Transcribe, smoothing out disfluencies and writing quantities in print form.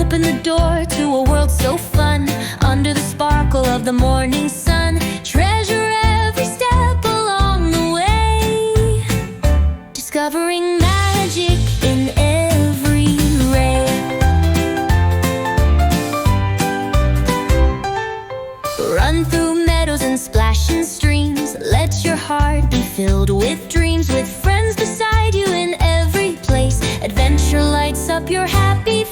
Open the door to a world so fun, under the sparkle of the morning sun. Treasure every step along the way, discovering magic in every ray. Run through meadows and splash in streams. Let your heart be filled with dreams, with friends beside you in every place. Adventure lights up your happy